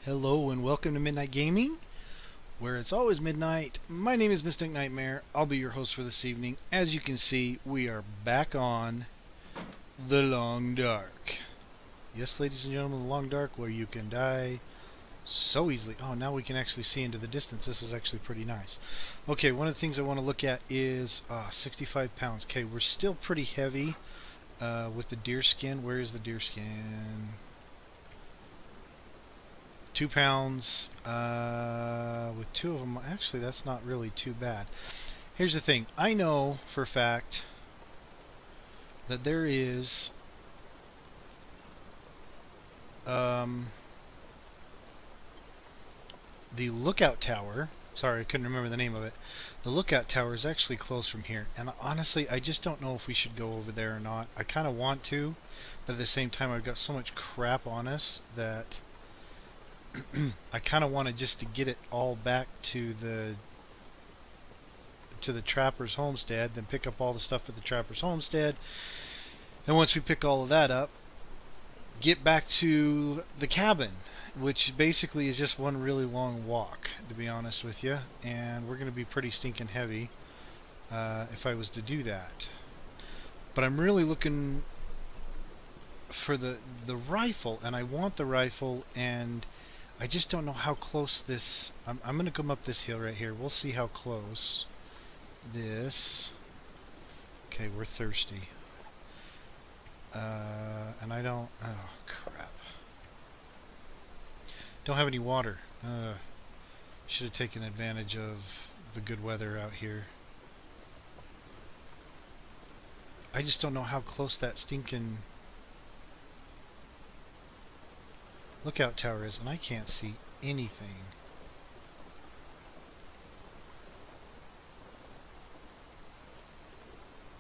Hello and welcome to Midnight Gaming, where it's always midnight. My name is Mystic Nightmare. I'll be your host for this evening. As you can see, we are back on The Long Dark. Yes, ladies and gentlemen, The Long Dark, where you can die so easily. Oh, now we can actually see into the distance. This is actually pretty nice. Okay, one of the things I want to look at is 65 pounds. Okay, we're still pretty heavy with the deer skin. Where is the deer skin? 2 pounds with two of them. Actually, that's not really too bad. Here's the thing. I know for a fact that there is the lookout tower. Sorry, I couldn't remember the name of it. The lookout tower is actually close from here. And honestly, I just don't know if we should go over there or not. I kind of want to, but at the same time, I've got so much crap on us that I kind of wanted just to get it all back to the trapper's homestead, then pick up all the stuff at the trapper's homestead, and once we pick all of that up, get back to the cabin, which basically is just one really long walk, to be honest with you, and we're going to be pretty stinking heavy if I was to do that. But I'm really looking for the rifle, and I want the rifle, and I just don't know how close this... I'm going to come up this hill right here. We'll see how close this... Okay, we're thirsty. And I don't... Oh, crap. Don't have any water. Should have taken advantage of the good weather out here. I just don't know how close that stinking lookout tower is, and I can't see anything.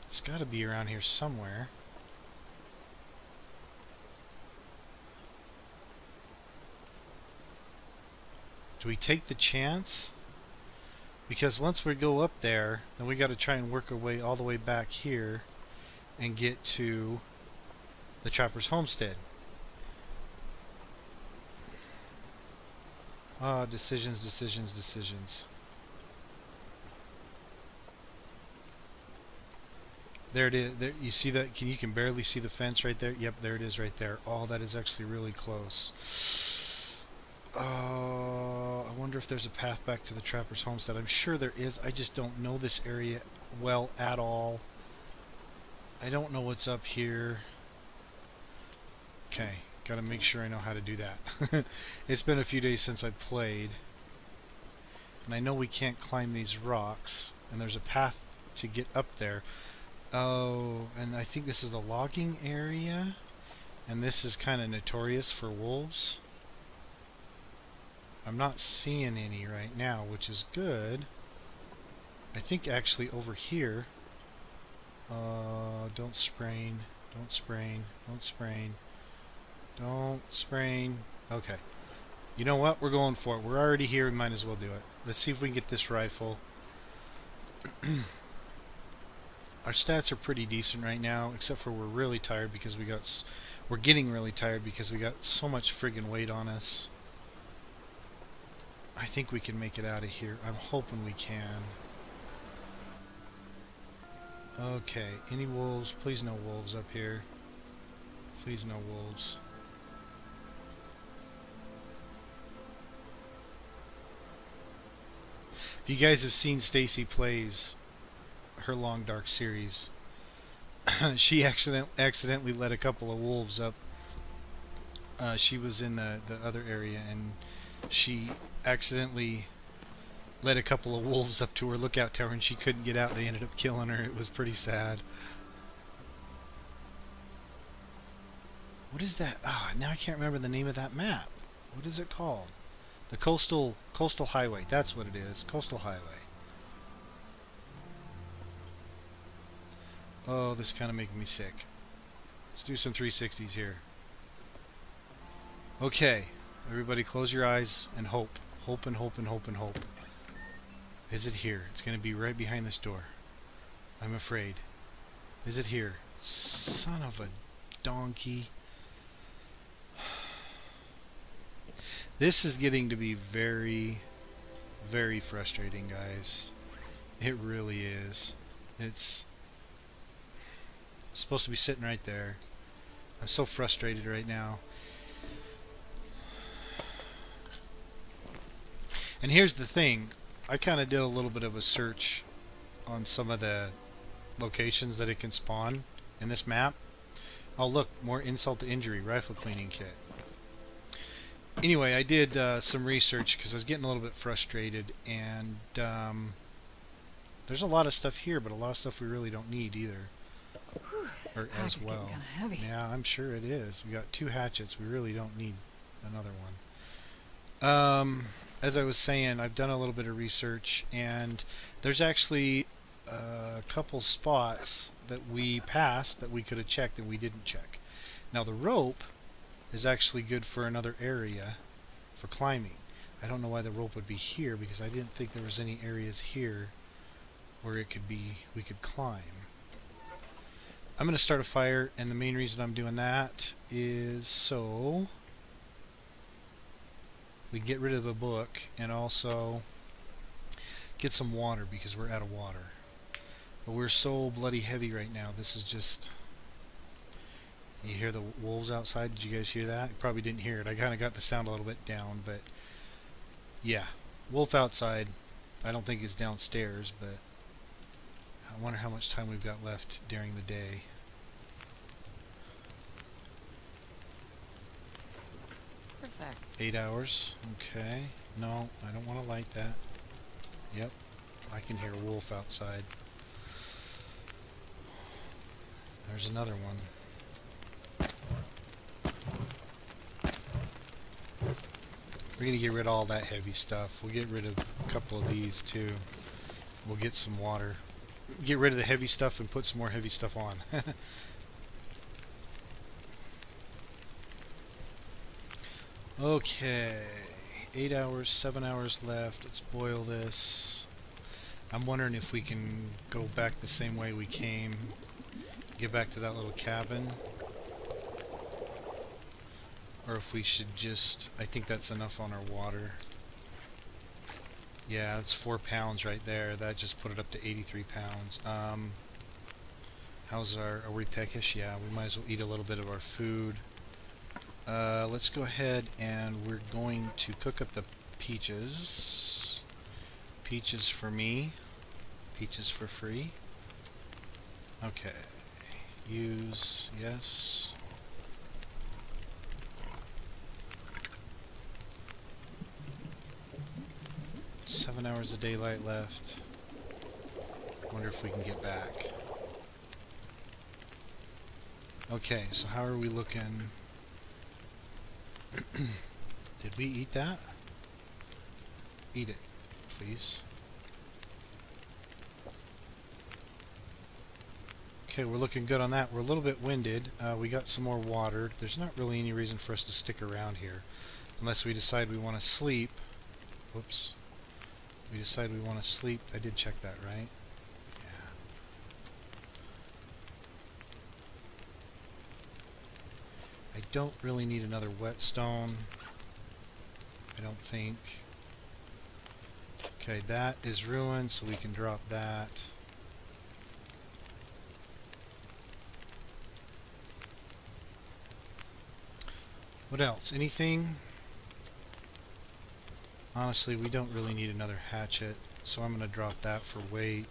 It's got to be around here somewhere. Do we take the chance? Because once we go up there, then we got to try and work our way all the way back here and get to the trapper's homestead. Ah, decisions, decisions, decisions. There it is. There, you see that? You can barely see the fence right there. Yep, there it is right there. Oh, that is actually really close. I wonder if there's a path back to the trapper's homestead. I'm sure there is. I just don't know this area well at all. I don't know what's up here. Okay. Gotta make sure I know how to do that. It's been a few days since I played, and I know we can't climb these rocks, and there's a path to get up there. Oh, and I think this is the logging area, and this is kind of notorious for wolves. I'm not seeing any right now, which is good. I think actually over here, don't sprain, don't sprain, don't sprain. Don't sprain. Okay. You know what? We're going for it. We're already here. We might as well do it. Let's see if we can get this rifle. Our stats are pretty decent right now, except for we're really tired because we're getting really tired because we got so much friggin' weight on us. I think we can make it out of here. I'm hoping we can. Okay. Any wolves? Please no wolves up here. Please no wolves. If you guys have seen Stacy plays her Long Dark series, she accidentally let a couple of wolves up. She was in the other area, and she accidentally let a couple of wolves up to her lookout tower, and she couldn't get out. They ended up killing her. It was pretty sad. What is that? Ah, now I can't remember the name of that map. What is it called? The Coastal Highway. That's what it is. Coastal Highway. Oh, this is kind of making me sick. Let's do some 360s here. Okay. Everybody close your eyes and hope. Hope and hope and hope and hope. Is it here? It's going to be right behind this door. I'm afraid. Is it here? Son of a donkey. This is getting to be very, very frustrating, guys. It really is. It's supposed to be sitting right there. I'm so frustrated right now. And here's the thing. I kind of did a little bit of a search on some of the locations that it can spawn in this map. Oh look, more insult to injury, rifle cleaning kit. Anyway, I did some research because I was getting a little bit frustrated, and there's a lot of stuff here, but a lot of stuff we really don't need either. Whew, or as well. Kinda heavy. Yeah, I'm sure it is. We got 2 hatchets. We really don't need another one. As I was saying, I've done a little bit of research, and there's actually a couple spots that we passed that we could have checked and we didn't check. Now the rope is actually good for another area for climbing. I don't know why the rope would be here, because I didn't think there was any areas here where it could be, we could climb. I'm going to start a fire, and the main reason I'm doing that is so we can get rid of the book and also get some water, because we're out of water. But we're so bloody heavy right now. This is just... You hear the wolves outside? Did you guys hear that? You probably didn't hear it. I kind of got the sound a little bit down, but yeah, wolf outside. I don't think he's downstairs, but I wonder how much time we've got left during the day. Perfect. 8 hours. Okay. No, I don't want to light that. Yep, I can hear a wolf outside. There's another one. We're going to get rid of all that heavy stuff. We'll get rid of a couple of these too. We'll get some water. Get rid of the heavy stuff and put some more heavy stuff on. Okay. 8 hours, 7 hours left. Let's boil this. I'm wondering if we can go back the same way we came. Get back to that little cabin. Or if we should just... I think that's enough on our water. Yeah, that's 4 pounds right there. That just put it up to 83 pounds. How's our... Are we peckish? Yeah, we might as well eat a little bit of our food. Let's go ahead and we're going to cook up the peaches. Peaches for me. Peaches for free. Okay. Use... Yes. Seven hours of daylight left. Wonder if we can get back. Okay, so how are we looking? Did we eat that? Eat it, please. Okay, we're looking good on that. We're a little bit winded. We got some more water. There's not really any reason for us to stick around here. Unless we decide we want to sleep. Whoops. We decide we want to sleep. I did check that, right? Yeah. I don't really need another whetstone. I don't think. Okay, that is ruined, so we can drop that. What else? Anything? Honestly, we don't really need another hatchet, so I'm going to drop that for weight.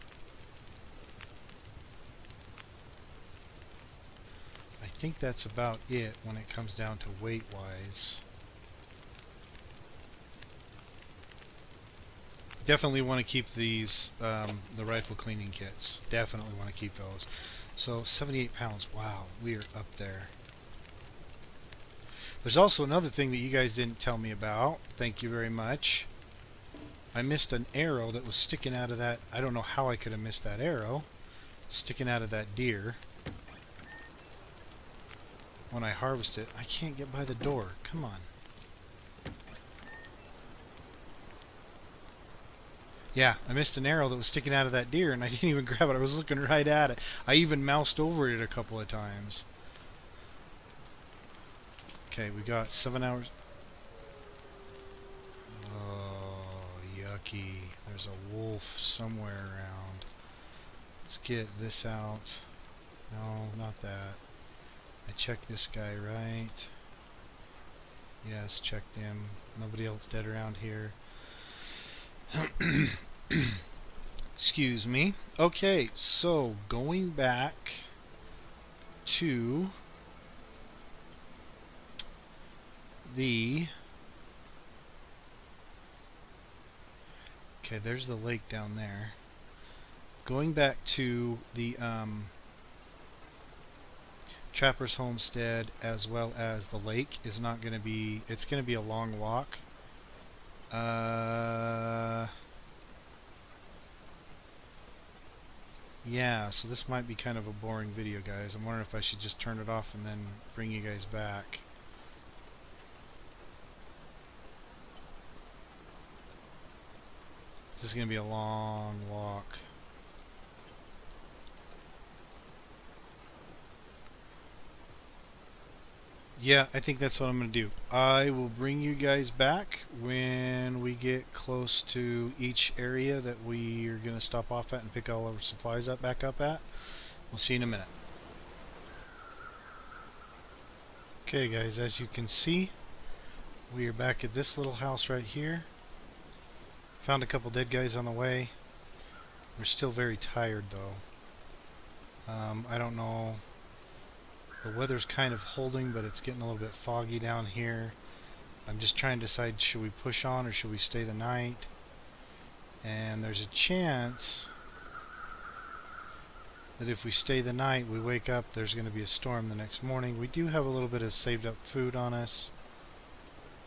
I think that's about it when it comes down to weight-wise. Definitely want to keep these, the rifle cleaning kits. Definitely want to keep those. So, 78 pounds. Wow, we are up there. There's also another thing that you guys didn't tell me about. Thank you very much. I missed an arrow that was sticking out of that. I don't know how I could have missed that arrow. Sticking out of that deer. When I harvest it. I can't get by the door. Come on. Yeah, I missed an arrow that was sticking out of that deer and I didn't even grab it. I was looking right at it. I even moused over it a couple of times. Okay, we got 7 hours. lucky. There's a wolf somewhere around. Let's get this out. No, not that. I checked this guy, right? Yes, checked him. Nobody else dead around here. Excuse me. Okay, so going back to the... Okay, there's the lake down there. Going back to the Trapper's Homestead as well as the lake is not going to be... It's going to be a long walk. Yeah, so this might be kind of a boring video, guys. I'm wondering if I should just turn it off and then bring you guys back. This is going to be a long walk. Yeah, I think that's what I'm going to do. I will bring you guys back when we get close to each area that we are going to stop off at and pick all our supplies up back up at. We'll see you in a minute. Okay guys, as you can see, we are back at this little house right here. Found a couple dead guys on the way. We're still very tired though. I don't know. The weather's kind of holding, but it's getting a little bit foggy down here. I'm just trying to decide, should we push on or should we stay the night? And there's a chance that if we stay the night, we wake up, there's going to be a storm the next morning. We do have a little bit of saved up food on us.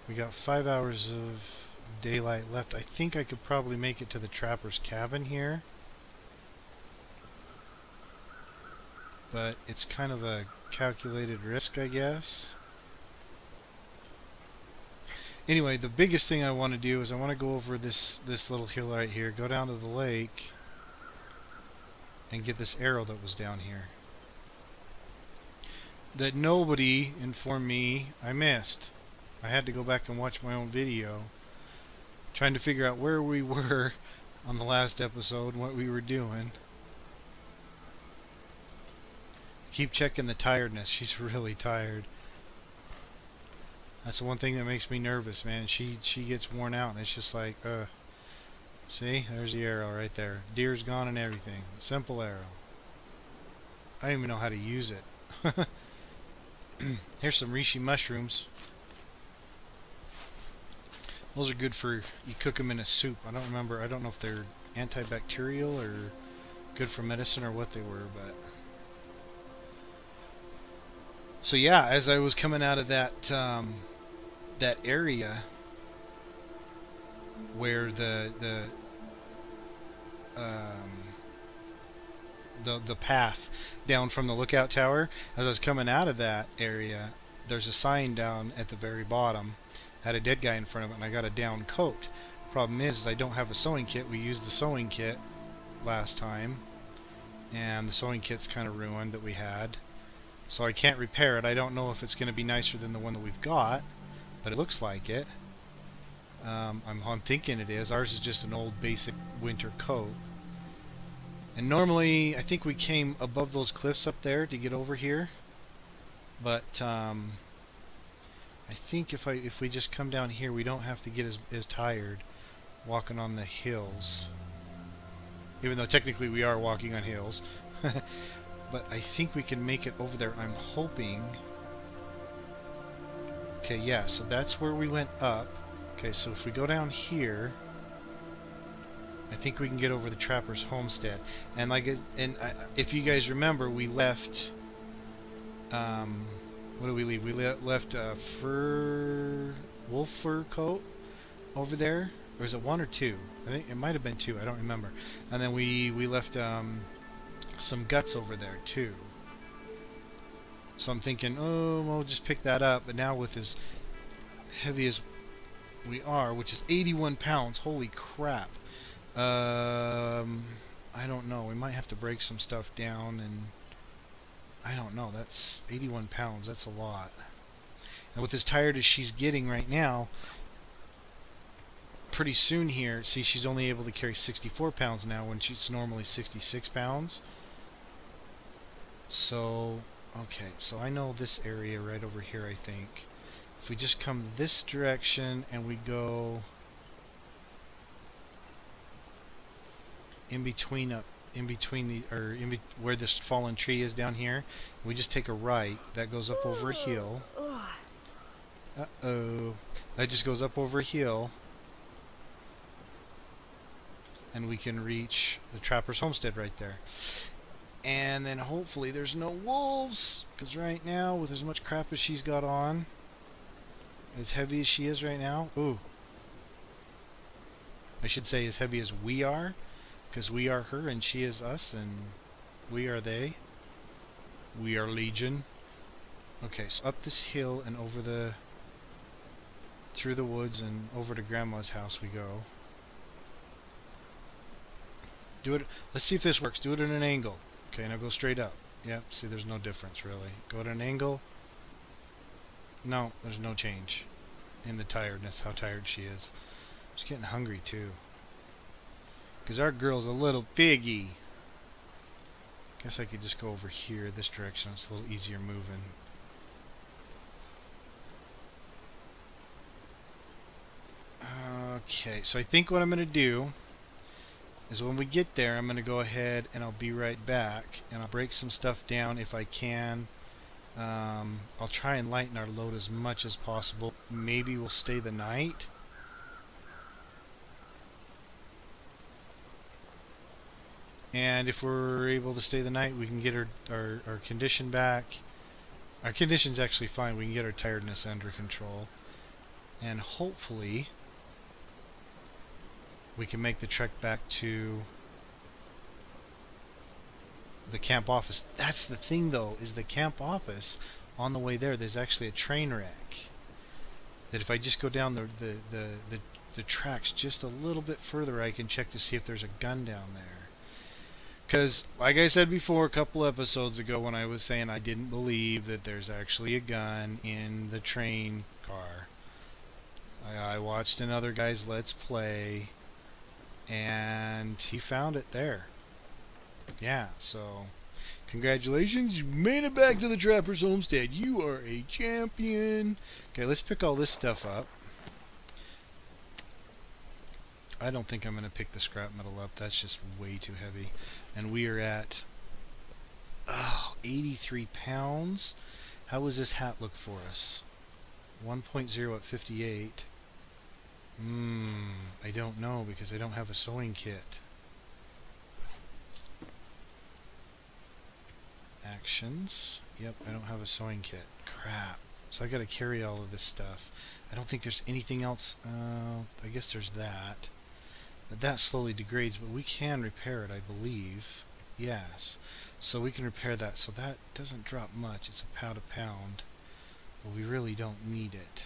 We got 5 hours of daylight left. I think I could probably make it to the trapper's cabin here. But it's kind of a calculated risk, I guess. Anyway, the biggest thing I want to do is I want to go over this little hill right here, go down to the lake, and get this arrow that was down here that nobody informed me I missed. I had to go back and watch my own video trying to figure out where we were on the last episode and what we were doing. Keep checking the tiredness. She's really tired. That's the one thing that makes me nervous, man. She gets worn out and it's just like, see, there's the arrow right there. Deer's gone and everything. Simple arrow. I don't even know how to use it. Here's some reishi mushrooms. Those are good for, you cook them in a soup. I don't remember, I don't know if they're antibacterial or good for medicine or what they were, but... So yeah, as I was coming out of that that area where the path down from the lookout tower, as I was coming out of that area, there's a sign down at the very bottom. Had a dead guy in front of it, and I got a down coat. Problem is I don't have a sewing kit. We used the sewing kit last time, and the sewing kit's kind of ruined that we had. So I can't repair it. I don't know if it's going to be nicer than the one that we've got, but it looks like it. I'm thinking it is. Ours is just an old basic winter coat. And normally, I think we came above those cliffs up there to get over here. But I think if we just come down here, we don't have to get as tired walking on the hills. Even though technically we are walking on hills. But I think we can make it over there. I'm hoping. Okay, yeah, so that's where we went up. Okay, so if we go down here, I think we can get over the Trapper's Homestead. And if you guys remember, we left. What did we leave? We left a wolf fur coat over there. Or is it one or two? I think it might have been two. I don't remember. And then we left some guts over there too. So I'm thinking, oh, we'll just pick that up. But now with as heavy as we are, which is 81 pounds, holy crap. I don't know. We might have to break some stuff down, and I don't know. That's 81 pounds. That's a lot. And with as tired as she's getting right now, pretty soon here, see, she's only able to carry 64 pounds now when she's normally 66 pounds. So, okay, so I know this area right over here, I think. If we just come this direction and we go in between where this fallen tree is down here, we just take a right, that goes up over a hill. Uh-oh. That just goes up over a hill. And we can reach the Trapper's Homestead right there. And then hopefully there's no wolves, because right now, with as much crap as she's got on, as heavy as she is right now, ooh. I should say as heavy as we are, because we are her and she is us, and we are they. We are Legion. Okay, so up this hill and over the... through the woods and over to Grandma's house we go. Do it. Let's see if this works. Do it at an angle. Okay, now go straight up. Yep, see, there's no difference, really. Go at an angle. No, there's no change in the tiredness, how tired she is. She's getting hungry, too. Because our girl's a little piggy. Guess I could just go over here, this direction. It's a little easier moving. Okay, so I think what I'm going to do is when we get there, I'm going to go ahead and I'll be right back, and I'll break some stuff down if I can. I'll try and lighten our load as much as possible. Maybe we'll stay the night. And if we're able to stay the night, we can get our condition back. Our condition's actually fine. We can get our tiredness under control. And hopefully we can make the trek back to the camp office. That's the thing, though, is the camp office, on the way there's actually a train wreck. That if I just go down the tracks just a little bit further, I can check to see if there's a gun down there. Because, like I said before a couple episodes ago when I was saying I didn't believe that there's actually a gun in the train car, I watched another guy's Let's Play, and he found it there. Yeah, so congratulations, you made it back to the Trapper's Homestead. You are a champion. Okay, let's pick all this stuff up. I don't think I'm going to pick the scrap metal up. That's just way too heavy. And we are at 83 pounds. How does this hat look for us? 1.0 at 58. I don't know because I don't have a sewing kit. Actions. Yep, I don't have a sewing kit. Crap. So I got to carry all of this stuff. I don't think there's anything else. I guess there's that. But that slowly degrades, but we can repair it, I believe. Yes. So we can repair that. So that doesn't drop much. It's about a pound. But we really don't need it.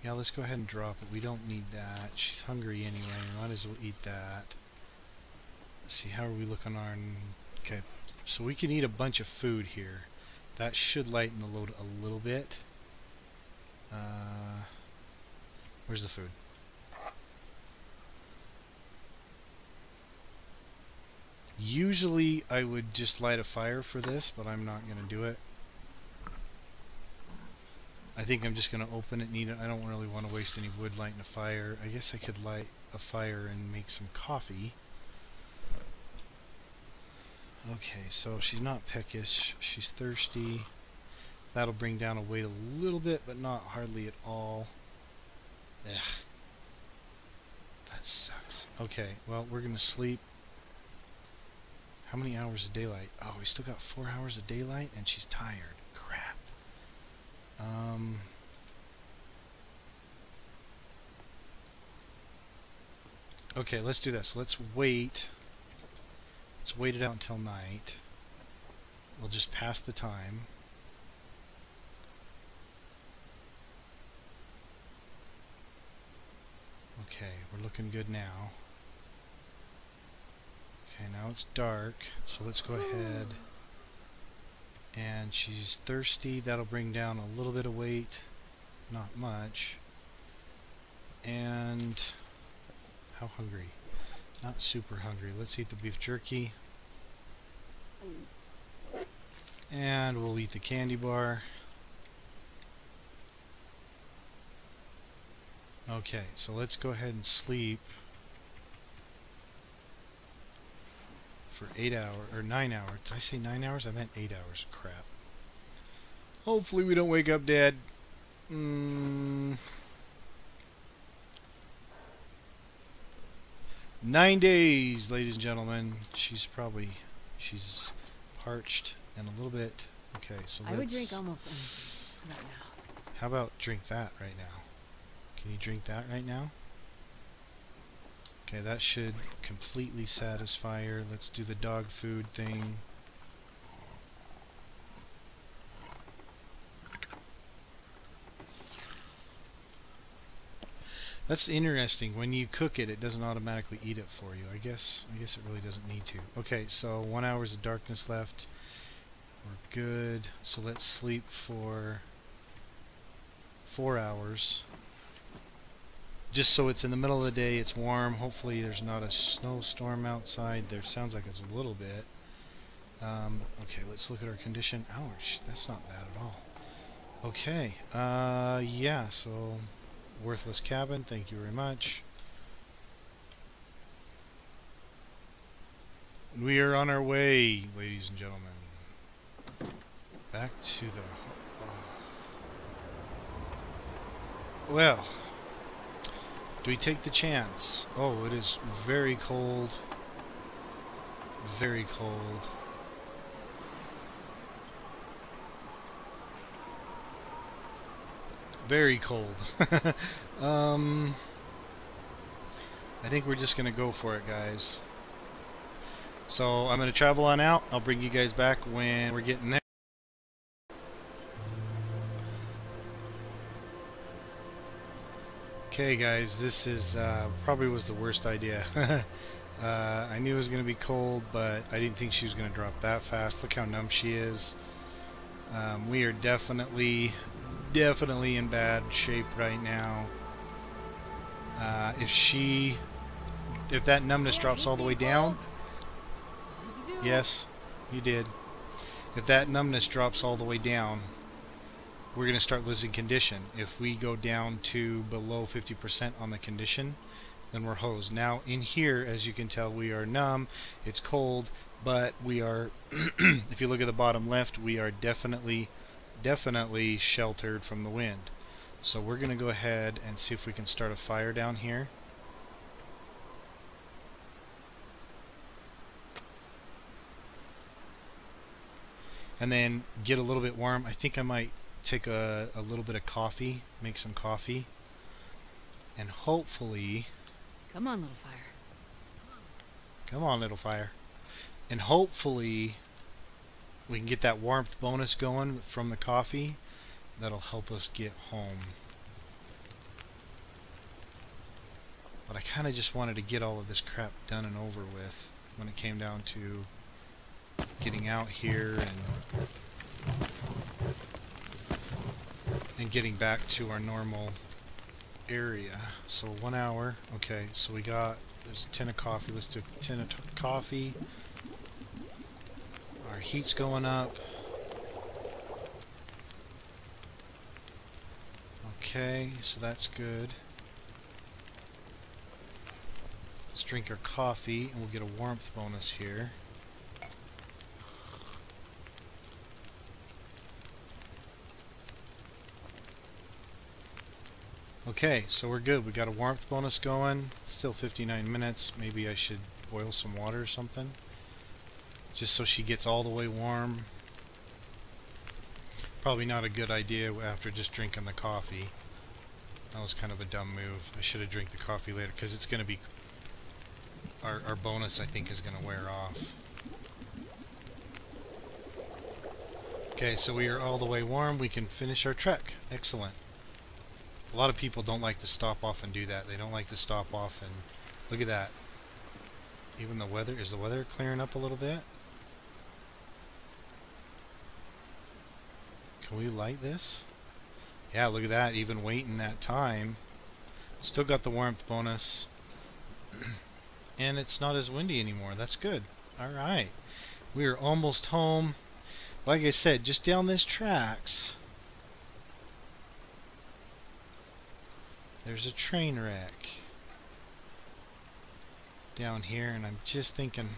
Yeah, let's go ahead and drop it. We don't need that. She's hungry anyway. Might as well eat that. Let's see, how are we looking on... Okay, so we can eat a bunch of food here. That should lighten the load a little bit. Where's the food? Usually I would just light a fire for this, but I'm not going to do it. I think I'm just going to open it and eat it. I don't really want to waste any wood lighting a fire. I guess I could light a fire and make some coffee. Okay, so she's not peckish. She's thirsty. That'll bring down a weight a little bit, but not hardly at all. Ugh. That sucks. Okay, well, we're going to sleep. How many hours of daylight? Oh, we still got 4 hours of daylight, and she's tired. Crap. Okay, let's do this. Let's wait. Let's wait it out until night. We'll just pass the time. Okay, we're looking good now. Okay, now it's dark, so let's go ahead. And she's thirsty. That'll bring down a little bit of weight. not much. And how hungry? Not super hungry. Let's eat the beef jerky. And we'll eat the candy bar. Okay, so let's go ahead and sleep for 8 hours, or 9 hours. Did I say 9 hours? I meant 8 hours. Crap. Hopefully we don't wake up dead. 9 days, ladies and gentlemen. She's parched and a little bit. Okay, so I would drink almost anything right now. How about drink that right now? Can you drink that right now? Okay, that should completely satisfy her. Let's do the dog food thing. That's interesting. When you cook it, it doesn't automatically eat it for you. I guess it really doesn't need to. Okay, so 1 hour of darkness left. We're good. So let's sleep for 4 hours. Just so it's in the middle of the day, it's warm. Hopefully there's not a snowstorm outside. There sounds like it's a little bit. Okay, let's look at our condition. Ouch, that's not bad at all. Okay, yeah, so worthless cabin, thank you very much. We are on our way, ladies and gentlemen. Back to the... Well, do we take the chance? Oh, it is very cold. Very cold. Very cold. I think we're just gonna go for it, guys. So I'm gonna travel on out. I'll bring you guys back when we're getting there. Okay guys, this is probably was the worst idea. I knew it was going to be cold, but I didn't think she was going to drop that fast. Look how numb she is. We are definitely in bad shape right now. If that numbness drops all the way down, yes, you did. If that numbness drops all the way down, we're going to start losing condition. If we go down to below 50% on the condition, then we're hosed. Now in here, as you can tell, we are numb, it's cold, but we are, if you look at the bottom left, we are definitely sheltered from the wind. So we're going to go ahead and see if we can start a fire down here. And then get a little bit warm. I think I might take a little bit of coffee, make some coffee, and hopefully... Come on, little fire. Come on, little fire. And hopefully we can get that warmth bonus going from the coffee. That'll help us get home. But I kind of just wanted to get all of this crap done and over with when it came down to getting out here and getting back to our normal area. So 1 hour. Okay, so we got, there's a tin of coffee. Let's do a tin of coffee. Our heat's going up. Okay, so that's good. Let's drink our coffee and we'll get a warmth bonus here. Okay, so we're good. We got a warmth bonus going. Still 59 minutes. Maybe I should boil some water or something, just so she gets all the way warm. Probably not a good idea after just drinking the coffee. That was kind of a dumb move. I should have drank the coffee later, because it's going to be... Our bonus, I think, is going to wear off. Okay, so we are all the way warm. We can finish our trek. Excellent. A lot of people don't like to stop off and do that. They don't like to stop off and... Look at that. Even the weather... Is the weather clearing up a little bit? Can we light this? Yeah, look at that. Even waiting that time. Still got the warmth bonus. And it's not as windy anymore. That's good. Alright. We are almost home. Like I said, just down this tracks, there's a train wreck down here, and I'm just thinking,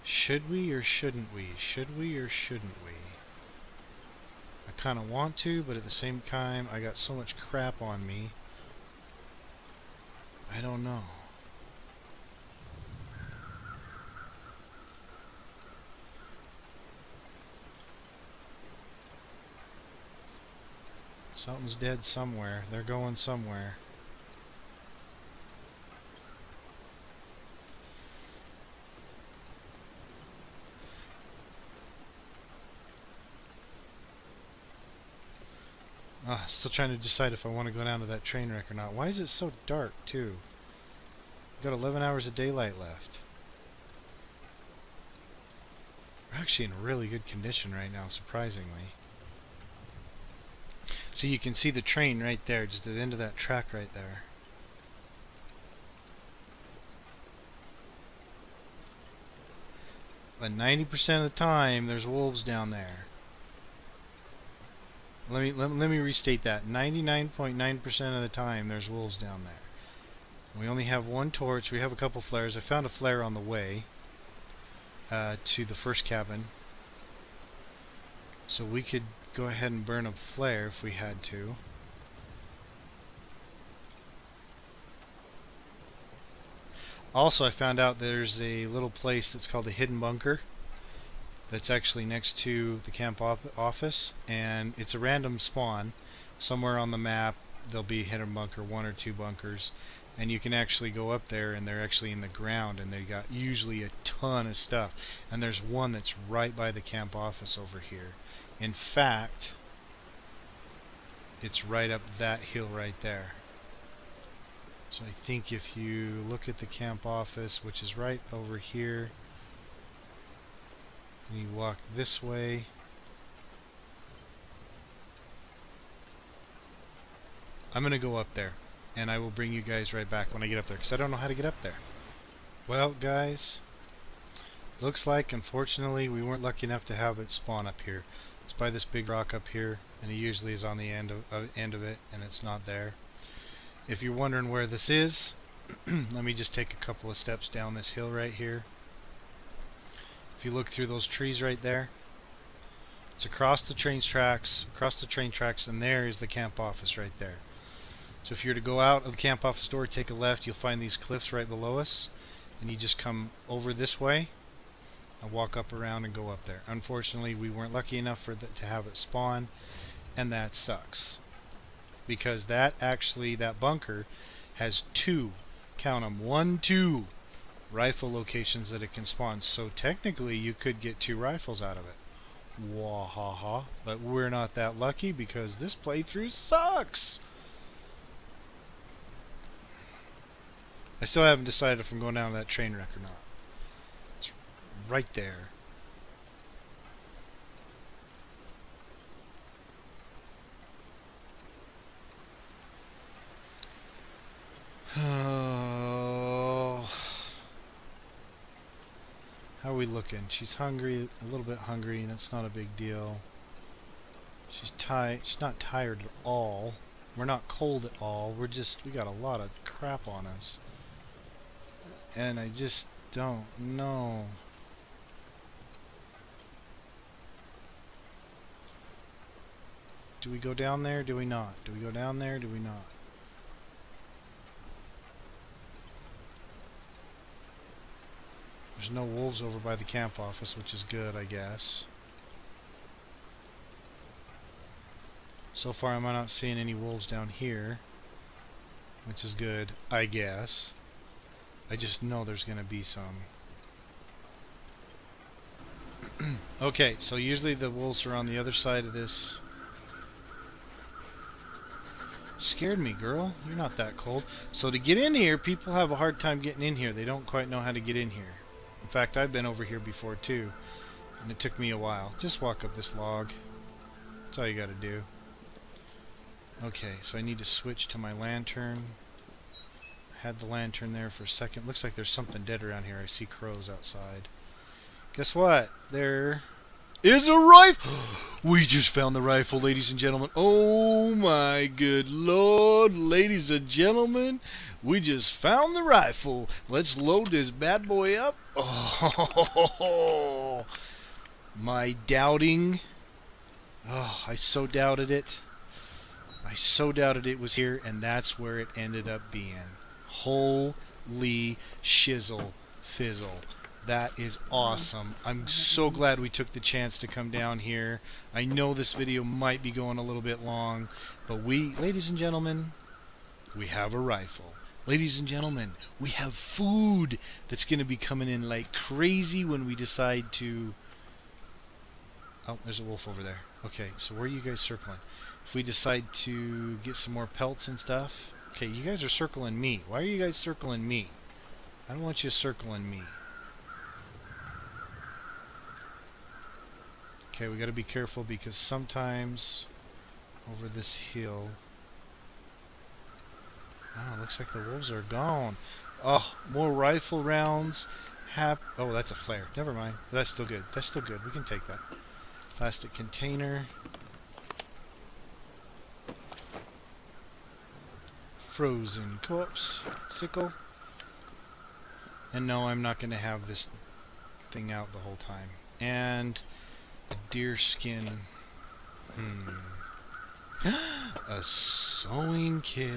should we or shouldn't we? Should we or shouldn't we? I kind of want to, but at the same time, I got so much crap on me. I don't know. Something's dead somewhere. They're going somewhere. Still trying to decide if I want to go down to that train wreck or not. Why is it so dark, too? Got 11 hours of daylight left. We're actually in really good condition right now, surprisingly. So you can see the train right there, just at the end of that track right there. But 90% of the time, there's wolves down there. Let me restate that. 99.9% of the time, there's wolves down there. We only have one torch. We have a couple flares. I found a flare on the way to the first cabin, so we could go ahead and burn a flare if we had to. Also, I found out there's a little place that's called the Hidden Bunker that's actually next to the camp office, and it's a random spawn. Somewhere on the map there'll be a hidden bunker, one or two bunkers, and you can actually go up there, and they're actually in the ground, and they got usually a ton of stuff. And there's one that's right by the camp office over here. In fact, it's right up that hill right there. So I think if you look at the camp office, which is right over here, and you walk this way, I'm going to go up there, and I will bring you guys right back when I get up there, because I don't know how to get up there. Well, guys, looks like, unfortunately, we weren't lucky enough to have it spawn up here. It's by this big rock up here, and it usually is on the end of it, and it's not there. If you're wondering where this is, let me just take a couple of steps down this hill right here. If you look through those trees right there, it's across the train tracks, and there is the camp office right there. So if you were to go out of the camp office door, take a left, you'll find these cliffs right below us, and you just come over this way and walk up around and go up there. Unfortunately, we weren't lucky enough to have it spawn, and that sucks. Because that bunker has two, count them, 1, 2 rifle locations that it can spawn. So technically you could get 2 rifles out of it. Wahaha. But we're not that lucky because this playthrough sucks. I still haven't decided if I'm going down to that train wreck or not. It's right there. Oh, how are we looking? She's hungry, a little bit hungry, and that's not a big deal. She's not tired at all. We're not cold at all. We got a lot of crap on us. And I just don't know. Do we go down there? Do we not? Do we go down there? Do we not? There's no wolves over by the camp office, which is good, I guess. So far I'm not seeing any wolves down here, which is good, I guess. I just know there's going to be some. Okay, so usually the wolves are on the other side of this. Scared me, girl. You're not that cold. So to get in here, people have a hard time getting in here. They don't quite know how to get in here. In fact, I've been over here before too, and it took me a while. Just walk up this log. That's all you gotta do. Okay, so I need to switch to my lantern. Had the lantern there for a second. Looks like there's something dead around here. I see crows outside. Guess what? There is a rifle! We just found the rifle, ladies and gentlemen. Oh my good lord, ladies and gentlemen. We just found the rifle. Let's load this bad boy up. Oh, my doubting. Oh, I so doubted it. I so doubted it was here, and that's where it ended up being. Holy shizzle fizzle. That is awesome. I'm so glad we took the chance to come down here. I know this video might be going a little bit long, but we, ladies and gentlemen, we have a rifle. Ladies and gentlemen, we have food that's going to be coming in like crazy when we decide to... Oh, there's a wolf over there. Okay, so where are you guys circling? If we decide to get some more pelts and stuff... Okay, you guys are circling me. Why are you guys circling me? I don't want you circling me. Okay, we got to be careful because sometimes over this hill... Oh, looks like the wolves are gone. Oh, more rifle rounds. Oh, that's a flare. Never mind. That's still good. That's still good. We can take that. Plastic container. Frozen corpse. Sickle. And no, I'm not going to have this thing out the whole time. And a deer skin. A sewing kit.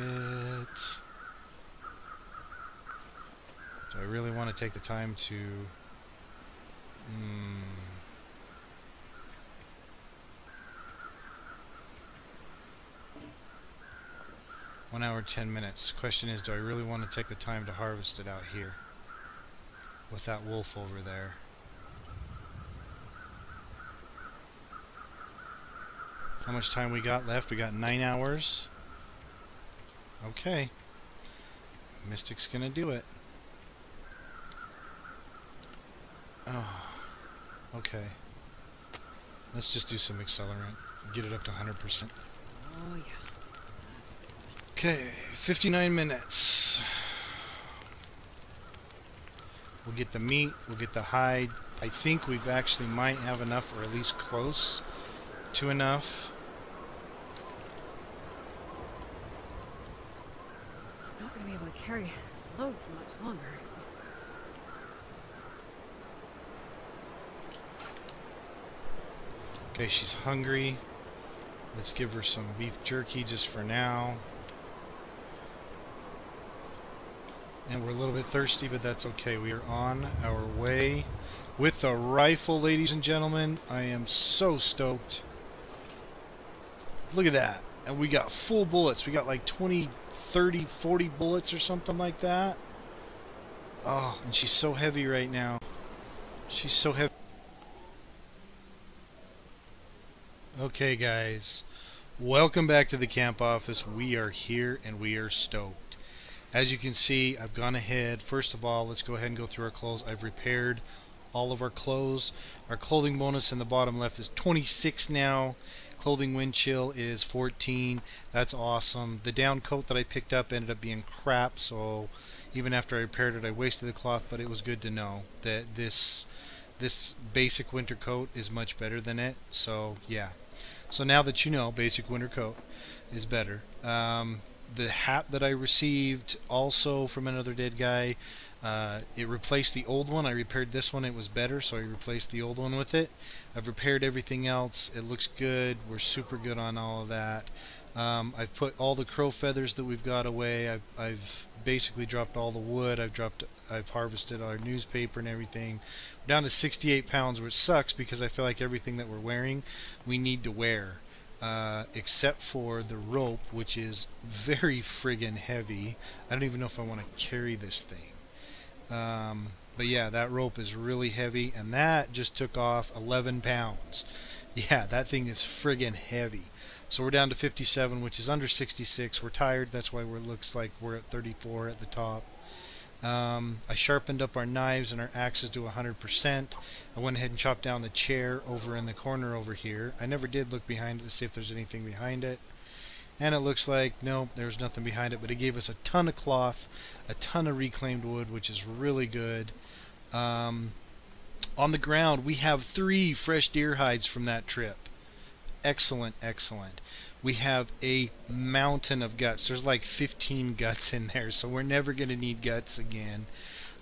Do I really want to take the time to... 1 hour, 10 minutes. Question is, do I really want to take the time to harvest it out here? With that wolf over there. How much time we got left? We got 9 hours. Okay. Mystic's gonna do it. Oh. Okay. Let's just do some accelerant. Get it up to 100%. Oh, yeah. Okay, 59 minutes. We'll get the meat, we'll get the hide. I think we've actually might have enough, or at least close to enough. I'm not going to be able to carry this load for much longer. Okay, she's hungry. Let's give her some beef jerky just for now. And we're a little bit thirsty, but that's okay. We are on our way with the rifle, ladies and gentlemen. I am so stoked. Look at that. And we got full bullets. We got like 20, 30, 40 bullets or something like that. Oh, and she's so heavy right now. She's so heavy. Okay, guys. Welcome back to the camp office. We are here and we are stoked. As you can see, I've gone ahead. First of all, let's go ahead and go through our clothes. I've repaired all of our clothes. Our clothing bonus in the bottom left is 26 now. Clothing wind chill is 14. That's awesome. The down coat that I picked up ended up being crap, so even after I repaired it, I wasted the cloth, but it was good to know that this basic winter coat is much better than it. So, yeah. So now that you know, basic winter coat is better. The hat that I received also from another dead guy, it replaced the old one. I repaired this one. It was better, so I replaced the old one with it. I've repaired everything else. It looks good. We're super good on all of that. I've put all the crow feathers that we've got away. I've basically dropped all the wood. I've harvested our newspaper and everything. We're down to 68 pounds, which sucks because I feel like everything that we're wearing, we need to wear. Except for the rope, which is very friggin' heavy. I don't even know if I want to carry this thing. But yeah, that rope is really heavy, and that just took off 11 pounds. Yeah, that thing is friggin' heavy. So we're down to 57, which is under 66. We're tired. That's why it looks like we're at 34 at the top. I sharpened up our knives and our axes to 100%. I went ahead and chopped down the chair over in the corner over here. I never did look behind it to see if there's anything behind it. And it looks like, no, there's nothing behind it, but it gave us a ton of cloth, a ton of reclaimed wood, which is really good. On the ground, we have 3 fresh deer hides from that trip. Excellent, excellent. We have a mountain of guts. There's like 15 guts in there, so we're never going to need guts again.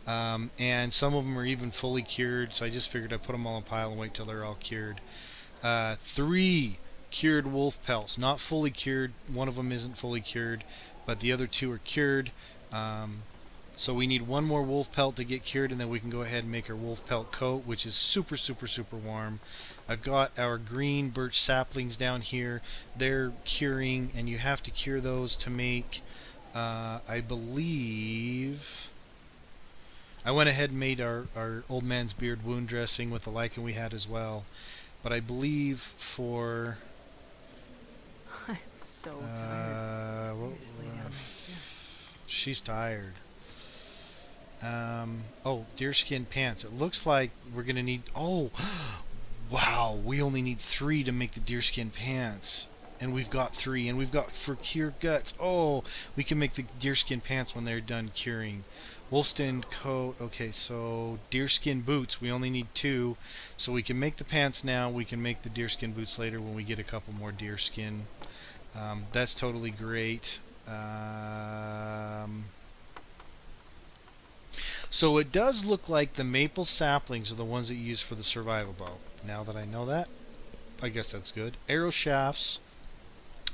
And some of them are even fully cured, so I just figured I'd put them all in a pile and wait till they're all cured. 3 cured wolf pelts, not fully cured. One of them isn't fully cured, but the other 2 are cured. So we need 1 more wolf pelt to get cured, and then we can go ahead and make our wolf pelt coat, which is super, super, super warm. I've got our green birch saplings down here. They're curing, and you have to cure those to make, I believe... I went ahead and made our old man's beard wound dressing with the lichen we had as well. But I believe for... I'm so tired. Just lay down there. Yeah. She's tired. Oh, deerskin pants. It looks like we're going to need... Oh, wow. We only need 3 to make the deerskin pants. And we've got 3. And we've got for cure guts. Oh, we can make the deerskin pants when they're done curing. Wolfskin coat. Okay, so deerskin boots. We only need 2. So we can make the pants now. We can make the deerskin boots later when we get a couple more deerskin. That's totally great. So it does look like the maple saplings are the ones that you use for the survival bow. Now that I know that, I guess that's good. Arrow shafts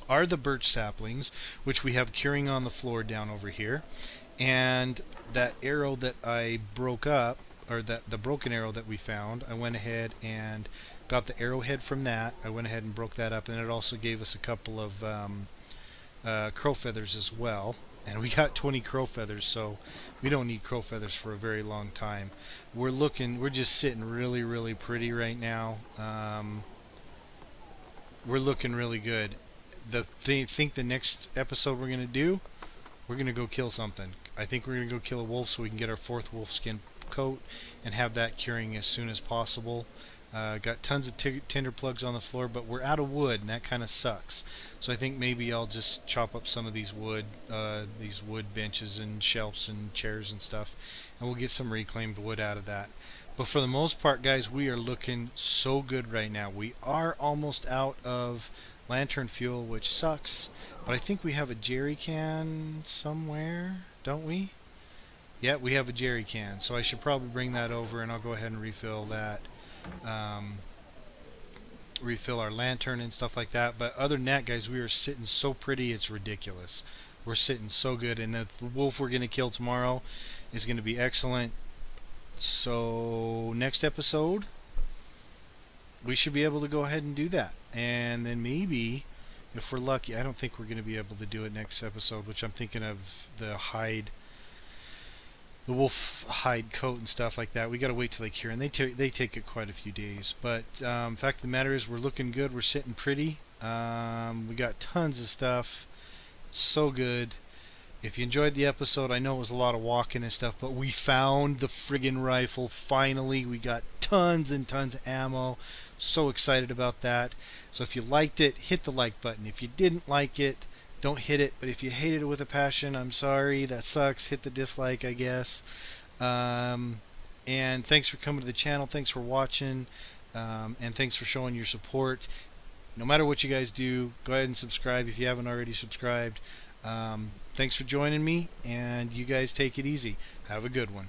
are the birch saplings, which we have curing on the floor down over here. And that arrow that I broke up, or the broken arrow that we found, I went ahead and got the arrowhead from that. I went ahead and broke that up, and it also gave us a couple of crow feathers as well. And we got 20 crow feathers, so we don't need crow feathers for a very long time. We're just sitting really, really pretty right now. We're looking really good. Think the next episode we're gonna do, we're gonna go kill something. I think we're gonna go kill a wolf so we can get our 4th wolf skin coat and have that curing as soon as possible. Got tons of tinder plugs on the floor, but we're out of wood, and that kind of sucks. So I think maybe I'll just chop up some of these wood benches and shelves and chairs and stuff, and we'll get some reclaimed wood out of that. But for the most part, guys, we are looking so good right now. We are almost out of lantern fuel, which sucks, but I think we have a jerry can somewhere, don't we? Yeah, we have a jerry can, so I should probably bring that over, and I'll go ahead and refill that. Refill our lantern and stuff like that. But other than that, guys, we are sitting so pretty, it's ridiculous. We're sitting so good, and the wolf we're going to kill tomorrow is going to be excellent. So next episode, we should be able to go ahead and do that. And then maybe, if we're lucky, I don't think we're going to be able to do it next episode, which I'm thinking of the wolf hide coat and stuff like that. We got to wait till they cure, and they take it quite a few days. But fact of the matter is, we're looking good. We're sitting pretty. We got tons of stuff. So good. If you enjoyed the episode, I know it was a lot of walking and stuff, but we found the friggin' rifle finally. We got tons and tons of ammo. So excited about that. So if you liked it, hit the like button. If you didn't like it, don't hit it. But if you hated it with a passion, I'm sorry. That sucks. Hit the dislike, I guess. And thanks for coming to the channel. Thanks for watching. And thanks for showing your support. No matter what you guys do, go ahead and subscribe if you haven't already subscribed. Thanks for joining me, and you guys take it easy. Have a good one.